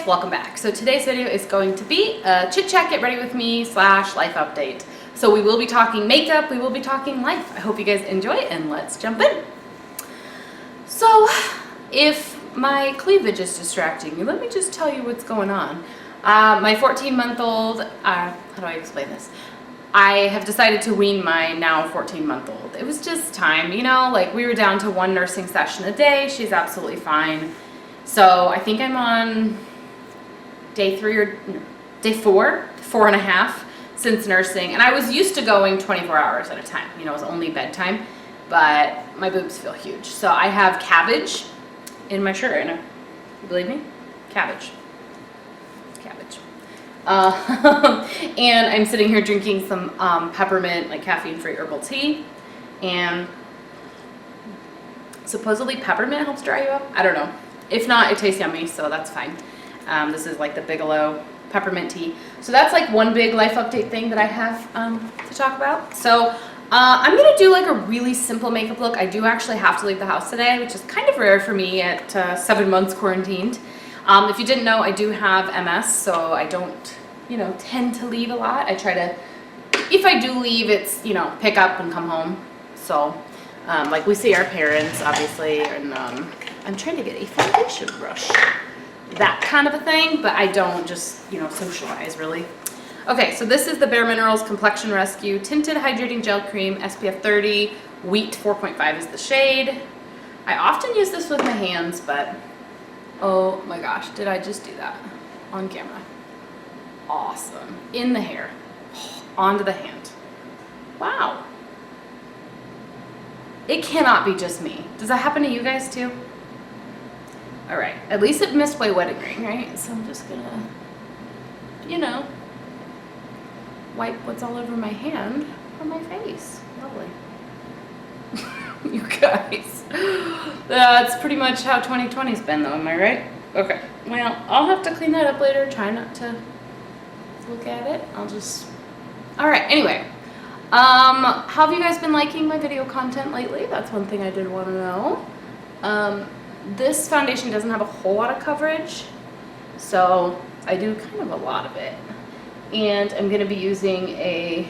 guys, welcome back. So today's video is going to be a chit chat, get ready with me / life update. So we will be talking makeup, we will be talking life. I hope you guys enjoy it and let's jump in. So if my cleavage is distracting you, let me just tell you what's going on. My 14-month-old, how do I explain this? I have decided to wean my now 14-month-old. It was just time, you know, like we were down to 1 nursing session a day. She's absolutely fine. So I think I'm on day 3 or day 4, 4.5 since nursing. And I was used to going 24 hours at a time. You know, it was only bedtime, but my boobs feel huge. So I have cabbage in my shirt right now. You believe me? Cabbage. Cabbage. And I'm sitting here drinking some peppermint, like caffeine-free herbal tea. And supposedly peppermint helps dry you up. I don't know. If not, it tastes yummy, so that's fine. This is like the Bigelow peppermint tea. So that's like one big life update thing that I have to talk about. So I'm going to do like a really simple makeup look. I do actually have to leave the house today, which is kind of rare for me at 7 months quarantined. If you didn't know, I do have MS, so I don't, you know, tend to leave a lot. I try to, if I do leave, it's, you know, pick up and come home. So like we see our parents, obviously, and I'm trying to get a foundation brush, that kind of a thing, but I don't just, you know, socialize really. Okay, so this is the Bare Minerals Complexion Rescue Tinted Hydrating Gel Cream, SPF 30, Wheat 4.5 is the shade. I often use this with my hands, but oh my gosh, did I just do that on camera? Awesome. In the hair, onto the hand. Wow. It cannot be just me. Does that happen to you guys too? All right, at least it missed my wedding ring, right? So I'm just gonna, you know, wipe what's all over my hand from my face. Lovely. You guys, that's pretty much how 2020's been though, am I right? Okay, well, I'll have to clean that up later. Try not to look at it. I'll just, all right, anyway. How have you guys been liking my video content lately? That's one thing I did want to know. This foundation doesn't have a whole lot of coverage, so I do kind of a lot of it. And I'm going to be using a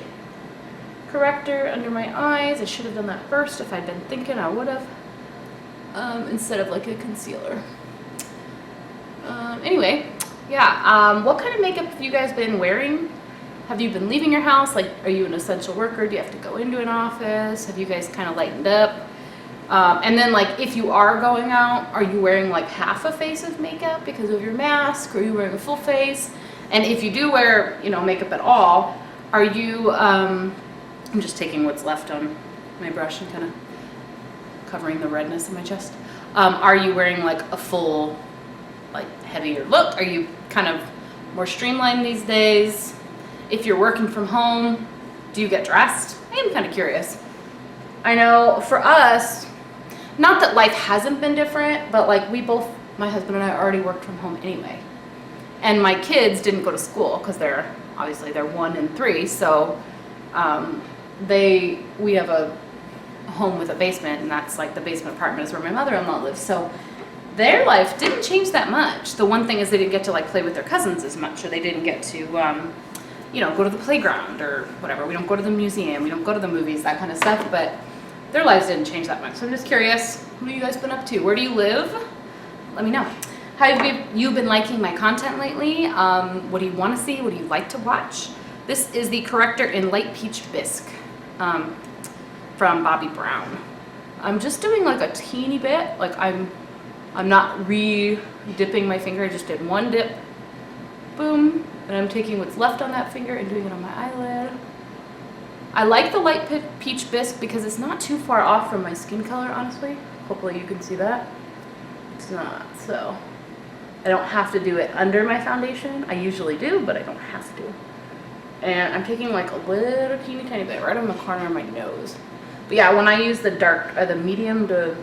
corrector under my eyes. I should have done that first. If I'd been thinking, I would have, instead of like a concealer. Anyway, yeah, what kind of makeup have you guys been wearing? Have you been leaving your house? Like, are you an essential worker? Do you have to go into an office? Have you guys kind of lightened up? And then like, if you are going out, are you wearing like half a face of makeup because of your mask? Or are you wearing a full face? And if you do wear, you know, makeup at all, are you, I'm just taking what's left on my brush and kind of covering the redness in my chest. Are you wearing like a full, like heavier look? Are you kind of more streamlined these days? If you're working from home, do you get dressed? I am kind of curious. I know for us, not that life hasn't been different, but like we both, my husband and I already worked from home anyway. And my kids didn't go to school because they're 1 and 3. So we have a home with a basement, and that's like the basement apartment is where my mother-in-law lives. So their life didn't change that much. The one thing is they didn't get to like play with their cousins as much, or they didn't get to, you know, go to the playground or whatever. We don't go to the museum, we don't go to the movies, that kind of stuff, but their lives didn't change that much. So I'm just curious, what have you guys been up to? Where do you live? Let me know. How have you been liking my content lately? What do you want to see? What do you like to watch? This is the corrector in Light Peach Bisque from Bobbi Brown. I'm just doing like a teeny bit. Like I'm not re-dipping my finger. I just did one dip. Boom. And I'm taking what's left on that finger and doing it on my eyelid. I like the Light Peach Bisque because it's not too far off from my skin color, honestly. Hopefully you can see that. It's not, so I don't have to do it under my foundation. I usually do, but I don't have to. And I'm taking like a little teeny tiny bit right on the corner of my nose. But yeah, when I use the dark, the medium to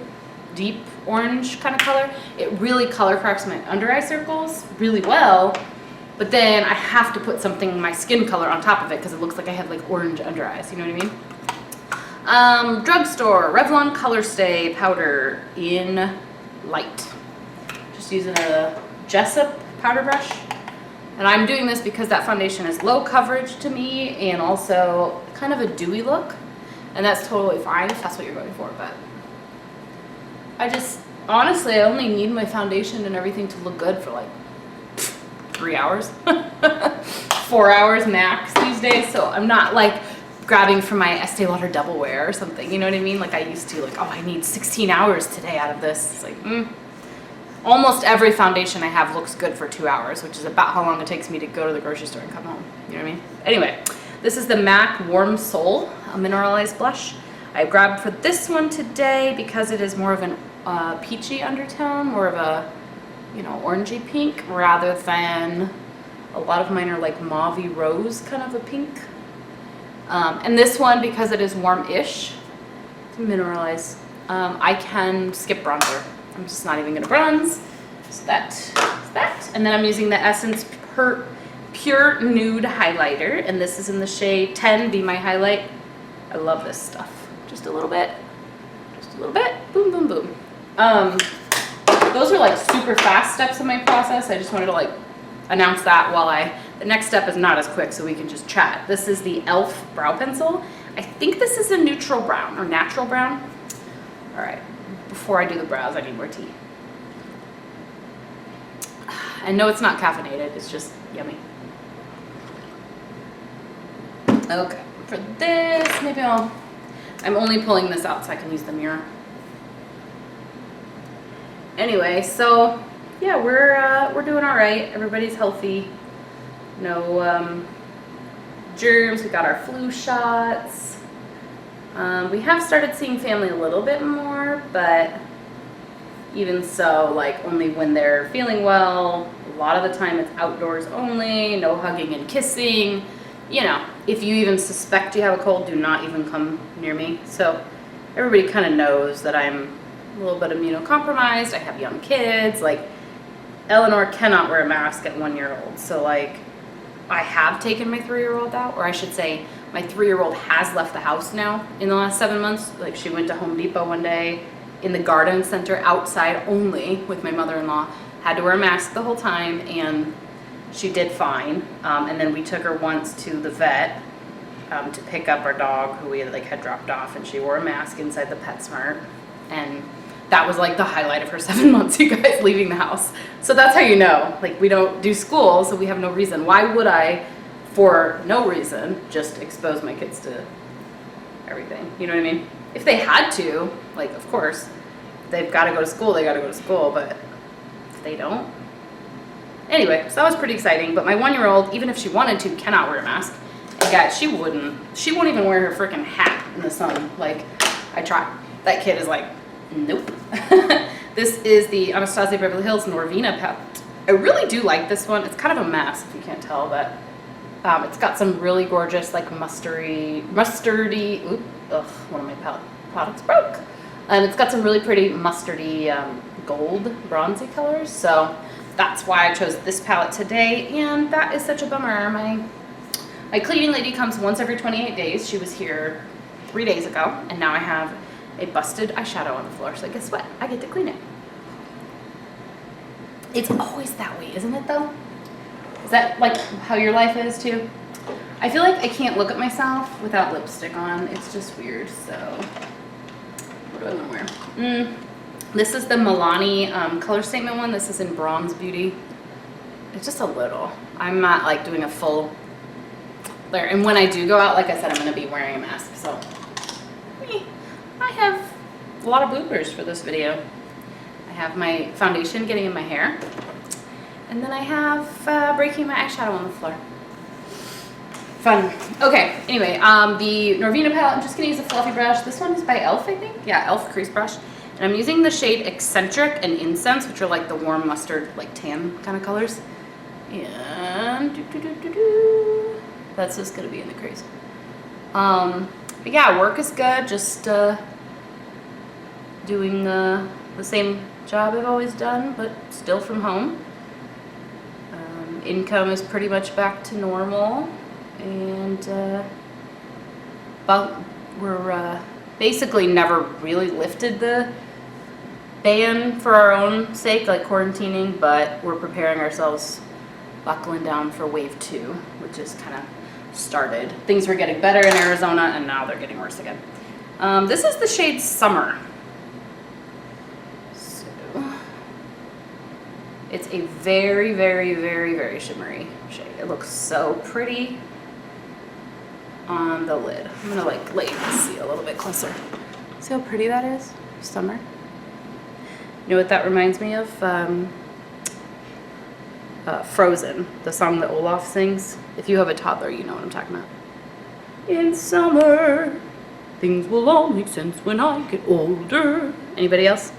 deep orange kind of color, it really color corrects my under eye circles really well. But then I have to put something, my skin color on top of it because it looks like I have like orange under eyes, you know what I mean? Drugstore, Revlon Colorstay powder in light. Just using a Jessup powder brush. And I'm doing this because that foundation is low coverage to me and also kind of a dewy look. And that's totally fine if that's what you're going for, but I just, honestly, I only need my foundation and everything to look good for like 3 hours, 4 hours max these days. So I'm not like grabbing for my Estee Lauder Double Wear or something, you know what I mean? Like I used to, like, oh, I need 16 hours today out of this. It's like, almost every foundation I have looks good for 2 hours, which is about how long it takes me to go to the grocery store and come home. You know what I mean? Anyway, this is the MAC Warm Soul, a mineralized blush. I grabbed for this one today because it is more of an peachy undertone, more of a, you know, orangey pink, rather than a lot of mine are like mauvey rose kind of a pink. And this one, because it is warm-ish, mineralized, I can skip bronzer. I'm just not even gonna bronze. So that's that. And then I'm using the Essence Pure Nude Highlighter, and this is in the shade 10, Be My Highlight. I love this stuff. Just a little bit. Just a little bit. Boom, boom, boom. Those are like super fast steps in my process. I just wanted to like announce that while the next step is not as quick, so we can just chat. This is the e.l.f. brow pencil. I think this is a neutral brown or natural brown. All right, before I do the brows, I need more tea. I know it's not caffeinated, it's just yummy. Okay, for this, maybe I'm only pulling this out so I can use the mirror. Anyway, so yeah, we're doing all right. Everybody's healthy. No germs. We got our flu shots. We have started seeing family a little bit more, but even so, like only when they're feeling well. A lot of the time it's outdoors only, no hugging and kissing. You know, if you even suspect you have a cold, do not even come near me. So everybody kind of knows that I'm a little bit immunocompromised. I have young kids. Like Eleanor cannot wear a mask at 1 year old. So like I have taken my 3-year-old out, or I should say my 3-year-old has left the house now in the last 7 months. Like she went to Home Depot one day in the garden center outside only with my mother-in-law, had to wear a mask the whole time, and she did fine. And then we took her once to the vet to pick up our dog who we had dropped off, and she wore a mask inside the PetSmart. And that was like the highlight of her 7 months, you guys, leaving the house. So that's how you know, like we don't do school, so we have no reason. Why would I, for no reason, just expose my kids to everything? You know what I mean? If they had to, like, of course, they've got to go to school, they got to go to school, but if they don't. Anyway, so that was pretty exciting, but my 1-year-old, even if she wanted to, cannot wear a mask. And guys, she won't even wear her freaking hat in the sun. Like, I tried. That kid is like, nope. This is the Anastasia Beverly Hills Norvina palette. I really do like this one. It's kind of a mess if you can't tell, but it's got some really gorgeous like mustardy, oop, ugh, one of my products broke. It's got some really pretty mustardy gold bronzy colors, so that's why I chose this palette today, and that is such a bummer. My cleaning lady comes once every 28 days. She was here 3 days ago, and now I have a busted eyeshadow on the floor, so guess what? I get to clean it. It's always that way, isn't it though? Is that like how your life is too? I feel like I can't look at myself without lipstick on. It's just weird, so what do I want to wear? This is the Milani color statement one. This is in Bronze Beauty. It's just a little. I'm not like doing a full layer, and when I do go out, like I said, I'm going to be wearing a mask, so I have a lot of bloopers for this video. I have my foundation getting in my hair, and then I have breaking my eyeshadow on the floor. Fun. Okay, anyway, the Norvina palette, I'm just going to use a fluffy brush. This one is by e.l.f., I think. Yeah, e.l.f. crease brush. And I'm using the shade Eccentric and Incense, which are like the warm mustard, like tan kind of colors. And that's just going to be in the crease. But yeah, work is good. Just doing the same job I've always done, but still from home. Income is pretty much back to normal, and but we're basically never really lifted the ban for our own sake, like quarantining, but we're preparing ourselves, buckling down for wave 2, which is kind of started. Things were getting better in Arizona, and now they're getting worse again. This is the shade Summer. So, it's a very, very, very, very shimmery shade. It looks so pretty on the lid. I'm gonna like let you see a little bit closer. See how pretty that is? Summer. You know what that reminds me of? Frozen, the song that Olaf sings. If you have a toddler, you know what I'm talking about. In summer, things will all make sense when I get older. Anybody else?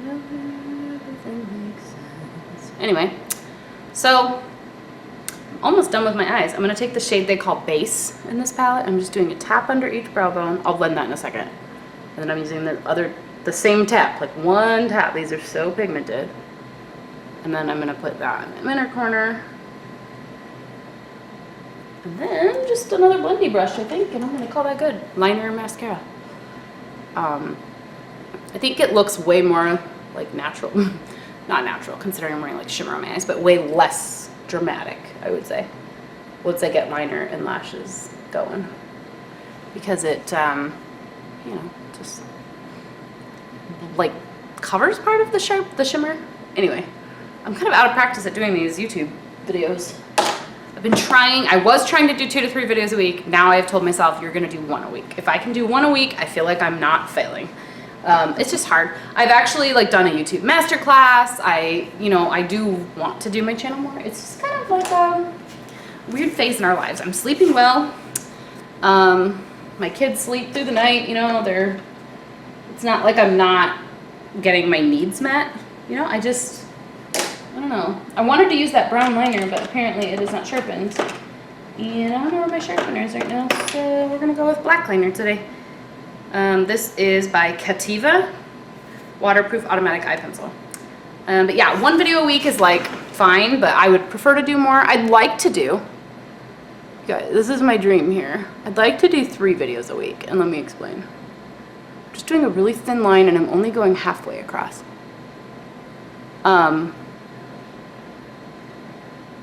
Everything makes sense. Anyway, so I'm almost done with my eyes. I'm gonna take the shade they call Base in this palette. I'm just doing a tap under each brow bone. I'll blend that in a second. And then I'm using the same tap, like one tap. These are so pigmented. And then I'm gonna put that in the inner corner. And then just another blendy brush, I think, and I'm gonna call that good. Liner and mascara. I think it looks way more like natural. Not natural, considering I'm wearing like shimmer on my eyes, but way less dramatic, I would say, once I get liner and lashes going. Because it, you know, just like covers part of the shimmer. Anyway. I'm kind of out of practice at doing these YouTube videos. I was trying to do 2 to 3 videos a week. Now I've told myself you're gonna do 1 a week. If I can do 1 a week, I feel like I'm not failing. It's just hard. I've actually like done a YouTube masterclass. I do want to do my channel more. It's just kind of like a weird phase in our lives. I'm sleeping well. My kids sleep through the night, you know, it's not like I'm not getting my needs met. You know, I don't know. I wanted to use that brown liner, but apparently it is not sharpened. And I don't know where my sharpener is right now, so we're gonna go with black liner today. This is by Cativa, waterproof automatic eye pencil. But yeah, 1 video a week is like fine, but I would prefer to do more. I'd like to do, guys, this is my dream here. I'd like to do 3 videos a week, and let me explain. I'm just doing a really thin line, and I'm only going halfway across.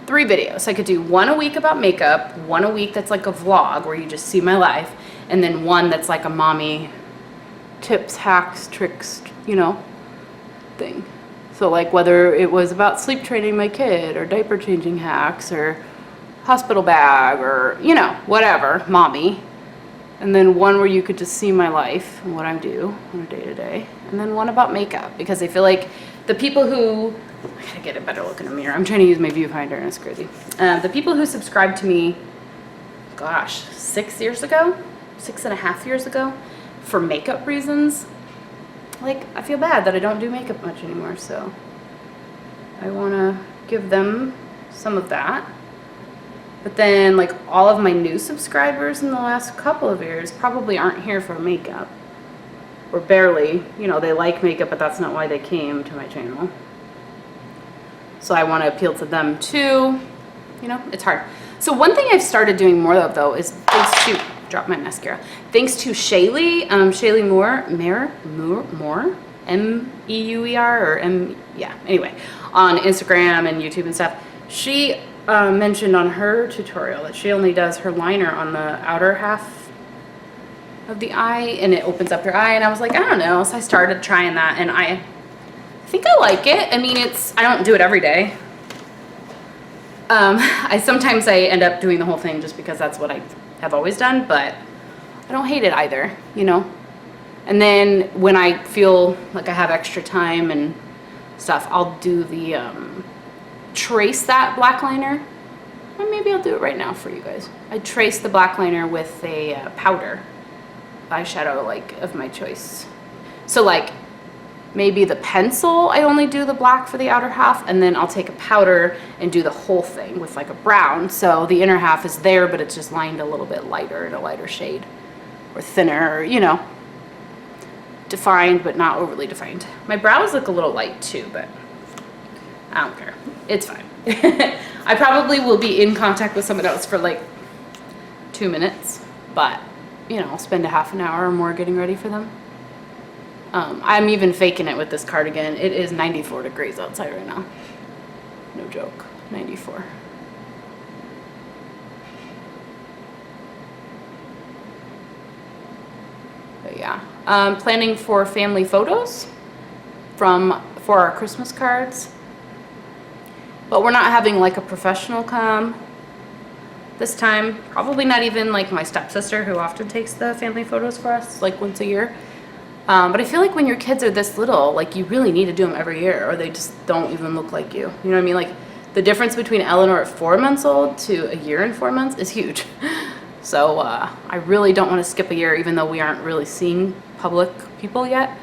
3 videos. I could do 1 a week about makeup, 1 a week that's like a vlog where you just see my life, and then 1 that's like a mommy tips, hacks, tricks, you know, thing. So like whether it was about sleep training my kid, or diaper changing hacks, or hospital bag, or, you know, whatever, mommy. And then 1 where you could just see my life and what I do on a day-to-day. And then 1 about makeup, because I feel like the people who, I gotta get a better look in a mirror. I'm trying to use my viewfinder and it's crazy. The people who subscribed to me, gosh, 6 years ago, 6.5 years ago, for makeup reasons, like, I feel bad that I don't do makeup much anymore, so I wanna give them some of that. But then, like, all of my new subscribers in the last couple of years probably aren't here for makeup. Or barely, you know, they like makeup, but that's not why they came to my channel. So I want to appeal to them too. You know, it's hard. So one thing I've started doing more of, though, is thanks to, drop my mascara, thanks to Shaylee, Shaylee Moore, M-E-U-E-R, or yeah, anyway, on Instagram and YouTube and stuff. She mentioned on her tutorial that she only does her liner on the outer half of the eye, and it opens up your eye, and I was like, I don't know, so I started trying that, and I think I like it. I mean, I don't do it every day. Sometimes I end up doing the whole thing just because that's what I have always done, but I don't hate it either, you know? And then when I feel like I have extra time and stuff, I'll do the, trace that black liner. Or maybe I'll do it right now for you guys. I trace the black liner with a powder eyeshadow, like, of my choice. So, like, maybe the pencil, I only do the black for the outer half, and then I'll take a powder and do the whole thing with like a brown. So the inner half is there, but it's just lined a little bit lighter, in a lighter shade, or thinner, or, you know, defined, but not overly defined. My brows look a little light too, but I don't care. It's fine. I probably will be in contact with someone else for like 2 minutes, but, you know, I'll spend a half an hour or more getting ready for them. I'm even faking it with this cardigan. It is 94 degrees outside right now. No joke, 94. But yeah, planning for family photos for our Christmas cards. But we're not having like a professional come this time. Probably not even like my stepsister, who often takes the family photos for us like once a year. But I feel like when your kids are this little, like you really need to do them every year or they just don't even look like you. You know what I mean? Like the difference between Eleanor at 4 months old to a year and 4 months is huge. So I really don't want to skip a year, even though we aren't really seeing public people yet.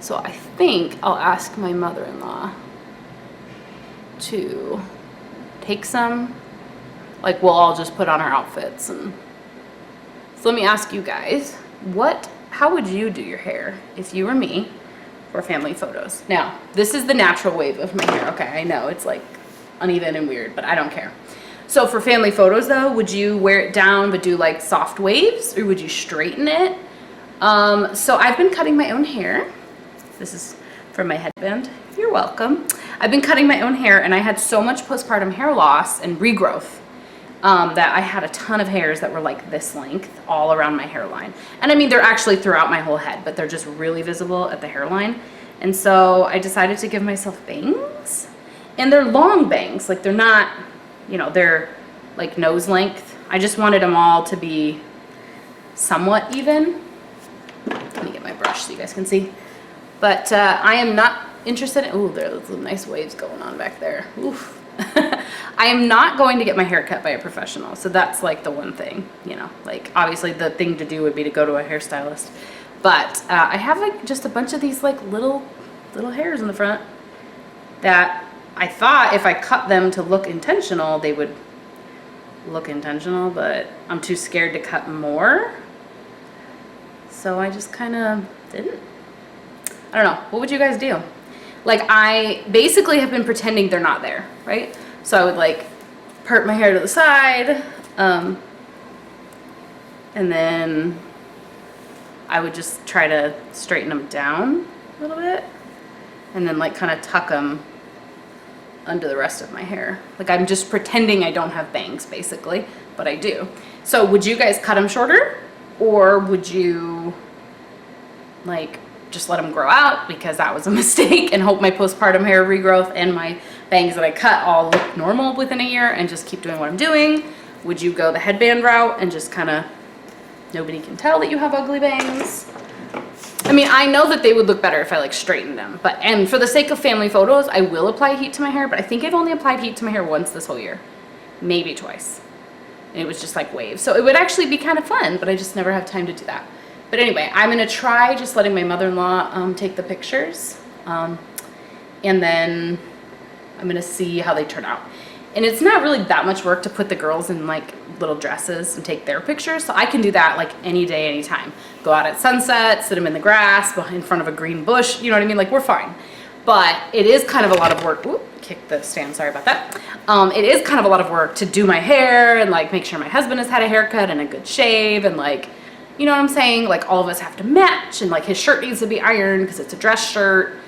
So I think I'll ask my mother-in-law to take some. Like we'll all just put on our outfits. And so let me ask you guys, how would you do your hair if you were me for family photos? Now, this is the natural wave of my hair. Okay, I know it's like uneven and weird, but I don't care. So for family photos though, would you wear it down but do like soft waves, or would you straighten it? So I've been cutting my own hair. This is from my headband. You're welcome. I've been cutting my own hair, and I had so much postpartum hair loss and regrowth that I had a ton of hairs that were like this length all around my hairline. And I mean, they're actually throughout my whole head, but they're just really visible at the hairline. And so I decided to give myself bangs, and they're long bangs. Like they're not, you know, they're like nose length. I just wanted them all to be somewhat even. Let me get my brush so you guys can see. But I am not interested in, ooh, there's some nice waves going on back there. Oof. I am not going to get my hair cut by a professional. So that's like the one thing, you know, like obviously the thing to do would be to go to a hairstylist. But I have like just a bunch of these like little hairs in the front that I thought if I cut them to look intentional, they would look intentional, but I'm too scared to cut more. So I just kind of didn't. I don't know. What would you guys do? Like I basically have been pretending they're not there, right? So I would like part my hair to the side, and then I would just try to straighten them down a little bit, and then like kind of tuck them under the rest of my hair. Like I'm just pretending I don't have bangs basically, but I do. So would you guys cut them shorter, or would you like just let them grow out because that was a mistake and hope my postpartum hair regrowth and my bangs that I cut all look normal within a year and just keep doing what I'm doing? Would you go the headband route and just kind of nobody can tell that you have ugly bangs? I mean, I know that they would look better if I like straightened them, but and for the sake of family photos, I will apply heat to my hair, but I think I've only applied heat to my hair once this whole year, maybe twice. And it was just like waves. So it would actually be kind of fun, but I just never have time to do that. But anyway, I'm gonna try just letting my mother-in-law take the pictures, and then I'm gonna see how they turn out. And it's not really that much work to put the girls in like little dresses and take their pictures, so I can do that like any day, anytime. Go out at sunset, sit them in the grass, in front of a green bush, you know what I mean? Like we're fine. But it is kind of a lot of work. Ooh, kick the stand, sorry about that. It is kind of a lot of work to do my hair and like make sure my husband has had a haircut and a good shave and like, you know what I'm saying? Like all of us have to match, and like his shirt needs to be ironed because it's a dress shirt.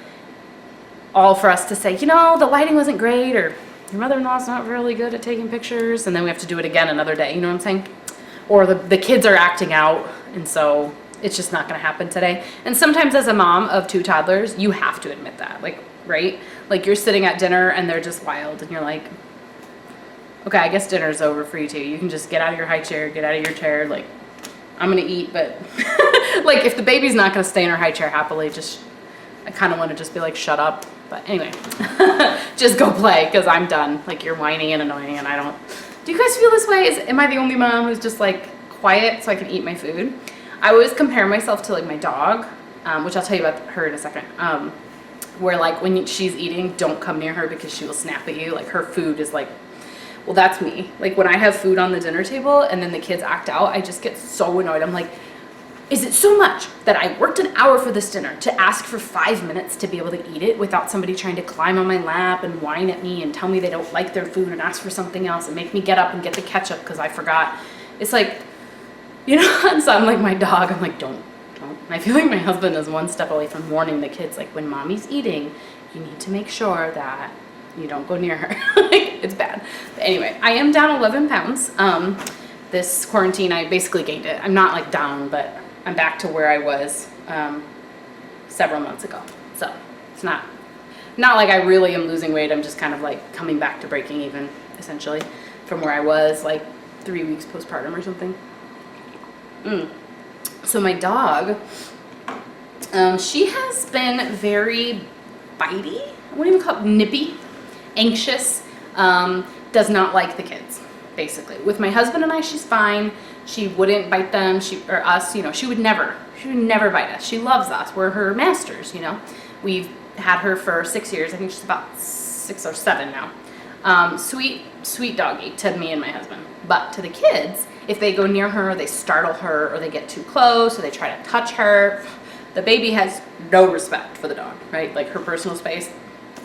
All for us to say, you know, the lighting wasn't great, or your mother-in-law's not really good at taking pictures, and then we have to do it again another day, you know what I'm saying? Or the kids are acting out, and so it's just not gonna happen today. And sometimes as a mom of 2 toddlers, you have to admit that, like, right? Like you're sitting at dinner and they're just wild, and you're like, okay, I guess dinner's over for you too. You can just get out of your high chair, get out of your chair, like, I'm gonna eat, but like if the baby's not gonna stay in her high chair happily, I kind of want to just be like, shut up. But anyway, just go play because I'm done. Like you're whining and annoying, and I don't. Do you guys feel this way? Am I the only mom who's just like quiet so I can eat my food? I always compare myself to like my dog, which I'll tell you about her in a second. Where like when she's eating, don't come near her because she will snap at you. Like her food is like, well, that's me. Like when I have food on the dinner table and then the kids act out, I just get so annoyed. I'm like, is it so much that I worked an hour for this dinner to ask for 5 minutes to be able to eat it without somebody trying to climb on my lap and whine at me and tell me they don't like their food and ask for something else and make me get up and get the ketchup because I forgot? It's like, you know, and so I'm like my dog, I'm like, don't don't. And I feel like my husband is one step away from warning the kids, like, when mommy's eating, you need to make sure that you don't go near her. Like, it's bad. But anyway, I am down 11 pounds. This quarantine, I basically gained it. I'm not like down, but I'm back to where I was several months ago. So it's not like I really am losing weight. I'm just kind of like coming back to breaking even, essentially, from where I was like 3 weeks postpartum or something. So my dog, she has been very bitey. I wouldn't even call it nippy, anxious, does not like the kids, basically. With my husband and I, she's fine. She wouldn't bite them, or us, you know, she would never bite us. She loves us. We're her masters, you know. We've had her for 6 years. I think she's about 6 or 7 now. Sweet doggy to me and my husband. But to the kids, if they go near her, they startle her, or they get too close, or they try to touch her, the baby has no respect for the dog, right? Like her personal space,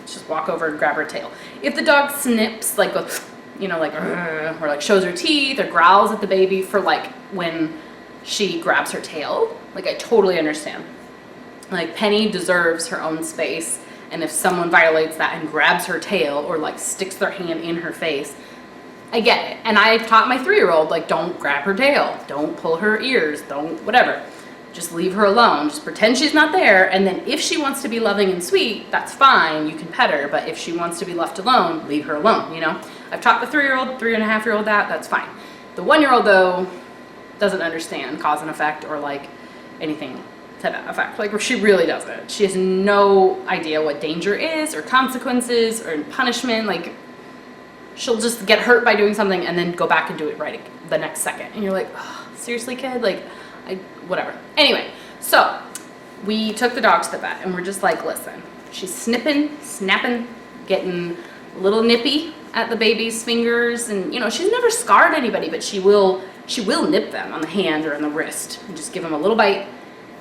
just walk over and grab her tail. If the dog snips, like goes, you know, like, or like shows her teeth or growls at the baby for like when she grabs her tail, like I totally understand. Like Penny deserves her own space, and if someone violates that and grabs her tail or like sticks their hand in her face, I get it. And I taught my 3-year-old, like, don't grab her tail, don't pull her ears, don't whatever. Just leave her alone. Just pretend she's not there. And then if she wants to be loving and sweet, that's fine. You can pet her. But if she wants to be left alone, leave her alone, you know? I've taught the 3-year-old, 3.5-year-old that's fine. The 1-year-old, though, doesn't understand cause and effect or like anything to that effect. Like, she really doesn't. She has no idea what danger is or consequences or punishment. Like, she'll just get hurt by doing something and then go back and do it right the next second. And you're like, oh, seriously, kid? Like, whatever. Anyway, so we took the dog to the vet and we're just like, listen, she's snipping, snapping, getting a little nippy at the baby's fingers, and you know, she's never scarred anybody, but she will nip them on the hand or on the wrist and just give them a little bite.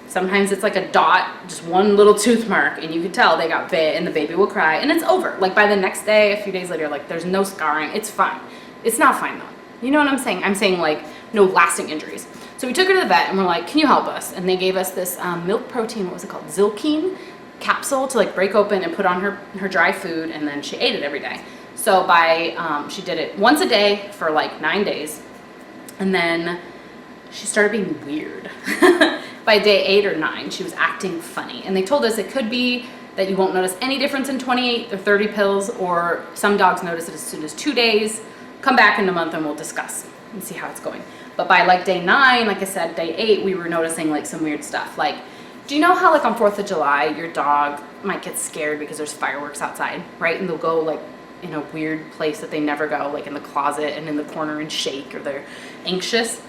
Sometimes it's like a dot, just one little tooth mark, and you can tell they got bit, and the baby will cry, and it's over. Like by the next day, a few days later, like there's no scarring. It's fine. It's not fine though. You know what I'm saying? I'm saying like no lasting injuries. So we took her to the vet and we're like, can you help us? And they gave us this milk protein, what was it called? Zilkine capsule to like break open and put on her dry food, and then she ate it every day. So she did it once a day for like 9 days, and then she started being weird. By day 8 or 9, she was acting funny. And they told us it could be that you won't notice any difference in 28 or 30 pills, or some dogs notice it as soon as 2 days. Come back in a month and we'll discuss and see how it's going. But by like day 9, like I said, day 8, we were noticing like some weird stuff. Like, do you know how like on 4th of July, your dog might get scared because there's fireworks outside, right? And they'll go like in a weird place that they never go, like in the closet and in the corner and shake, or they're anxious.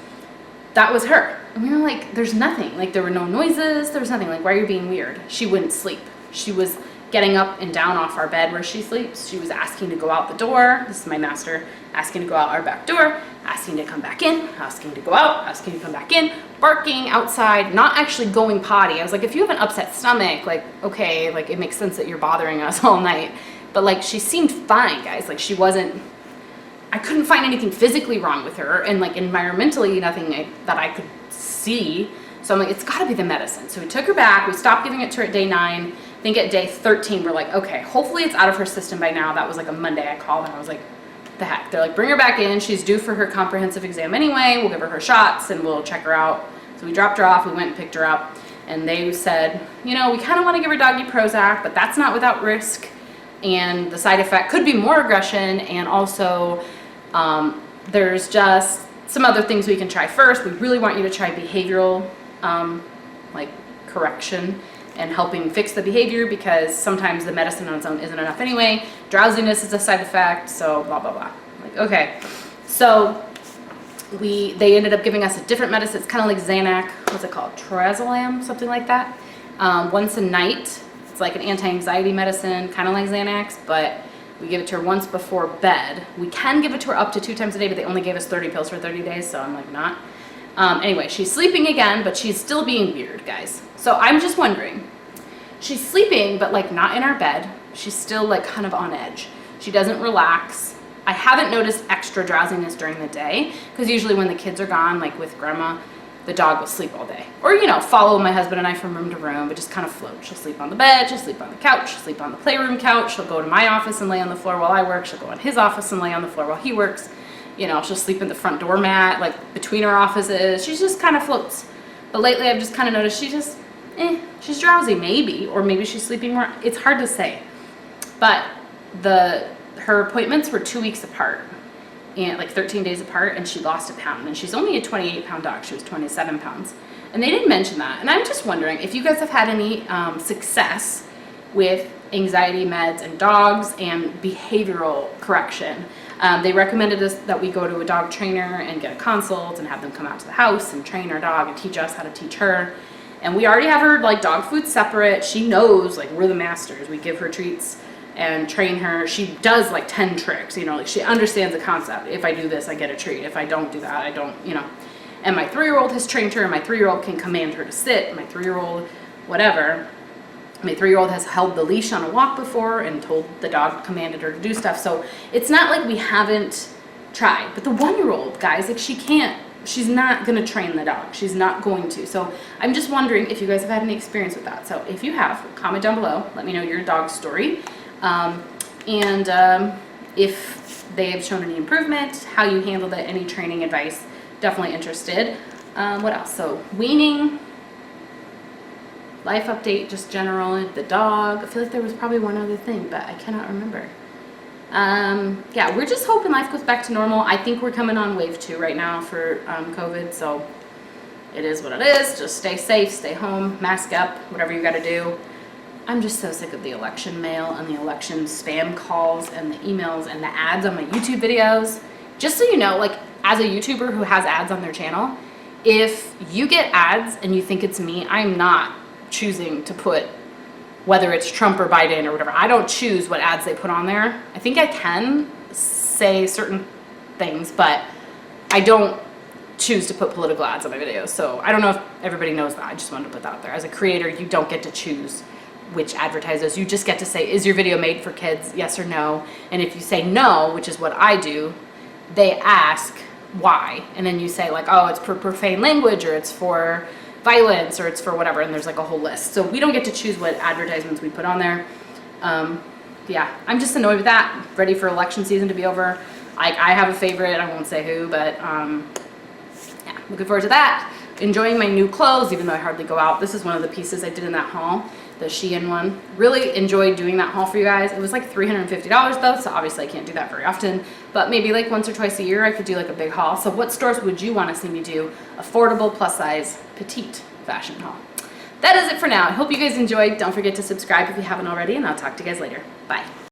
That was her. And we were like, there's nothing. Like there were no noises, there was nothing. Like, why are you being weird? She wouldn't sleep. She was getting up and down off our bed where she sleeps. She was asking to go out the door. This is my master, asking to go out our back door, asking to come back in, asking to go out, asking to come back in, barking outside, not actually going potty. I was like, if you have an upset stomach, like, okay, like it makes sense that you're bothering us all night. But like, she seemed fine, guys. Like she wasn't, I couldn't find anything physically wrong with her, and like environmentally, nothing that I could see. So I'm like, it's gotta be the medicine. So we took her back, we stopped giving it to her at day 9. I think at day 13, we're like, okay, hopefully it's out of her system by now. That was like a Monday. I called and I was like, the heck? They're like, bring her back in. She's due for her comprehensive exam anyway. We'll give her shots and we'll check her out. So we dropped her off. We went and picked her up. And they said, you know, we kind of want to give her doggy Prozac, but that's not without risk. And the side effect could be more aggression. And also, there's just some other things we can try first. We really want you to try behavioral, like correction and helping fix the behavior, because sometimes the medicine on its own isn't enough anyway. Drowsiness is a side effect, so blah, blah, blah. Like, okay. So they ended up giving us a different medicine. It's kind of like Xanax. What's it called? Trorazolam, something like that. Once a night. It's like an anti-anxiety medicine, kind of like Xanax, but we give it to her once before bed. We can give it to her up to 2 times a day, but they only gave us 30 pills for 30 days, so I'm like, not. Anyway, she's sleeping again, but she's still being weird, guys. So I'm just wondering, she's sleeping, but like not in our bed. She's still like kind of on edge. She doesn't relax. I haven't noticed extra drowsiness during the day, because usually when the kids are gone, like with grandma, the dog will sleep all day. Or, you know, follow my husband and I from room to room, but just kind of float. She'll sleep on the bed, she'll sleep on the couch, she'll sleep on the playroom couch, she'll go to my office and lay on the floor while I work, she'll go in his office and lay on the floor while he works. You know, she'll sleep in the front doormat, like between our offices. She just kind of floats. But lately I've just kind of noticed she's drowsy maybe, or maybe she's sleeping more. It's hard to say. But her appointments were 2 weeks apart, and like 13 days apart, and she lost a pound, and she's only a 28-pound dog. She was 27 pounds. And they didn't mention that. And I'm just wondering if you guys have had any success with anxiety meds and dogs and behavioral correction. They recommended us that we go to a dog trainer and get a consult and have them come out to the house and train our dog and teach us how to teach her. And we already have her like dog food separate. She knows like we're the masters. We give her treats and train her. She does like 10 tricks, you know, like she understands the concept. If I do this, I get a treat. If I don't do that, I don't, you know. And my 3-year-old has trained her, and my 3-year-old can command her to sit. My 3-year-old, whatever. My 3-year-old has held the leash on a walk before and told the dog, commanded her to do stuff. So it's not like we haven't tried. But the 1-year-old, guys, like she's not going to train the dog. She's not going to. So I'm just wondering if you guys have had any experience with that. So if you have, comment down below. Let me know your dog's story. If they have shown any improvement, how you handled it, any training advice, definitely interested. What else? So weaning, life update, just general, the dog. I feel like there was probably one other thing, but I cannot remember. Yeah, we're just hoping life goes back to normal. I think we're coming on wave 2 right now for COVID, so it is what it is. Just stay safe, stay home, mask up, whatever you got to do. I'm just so sick of the election mail and the election spam calls and the emails and the ads on my YouTube videos. Just so you know, like as a YouTuber who has ads on their channel, if you get ads and you think it's me, I'm not choosing to put whether it's Trump or Biden or whatever. I don't choose what ads they put on there. I think I can say certain things, but I don't choose to put political ads on my videos. So I don't know if everybody knows that. I just wanted to put that out there. As a creator, you don't get to choose which advertisers. You just get to say, is your video made for kids? Yes or no. And if you say no, which is what I do, they ask why. And then you say like, oh, it's for profane language, or it's for violence, or it's for whatever, and there's like a whole list. So we don't get to choose what advertisements we put on there. Yeah, I'm just annoyed with that. Ready for election season to be over. I have a favorite, I won't say who, but yeah, looking forward to that. Enjoying my new clothes, even though I hardly go out. This is one of the pieces I did in that haul, the Shein one. Really enjoyed doing that haul for you guys. It was like $350 though, so obviously I can't do that very often, but maybe like once or twice a year I could do like a big haul. So what stores would you want to see me do affordable, plus size, petite fashion haul? That is it for now. I hope you guys enjoyed. Don't forget to subscribe if you haven't already, and I'll talk to you guys later. Bye.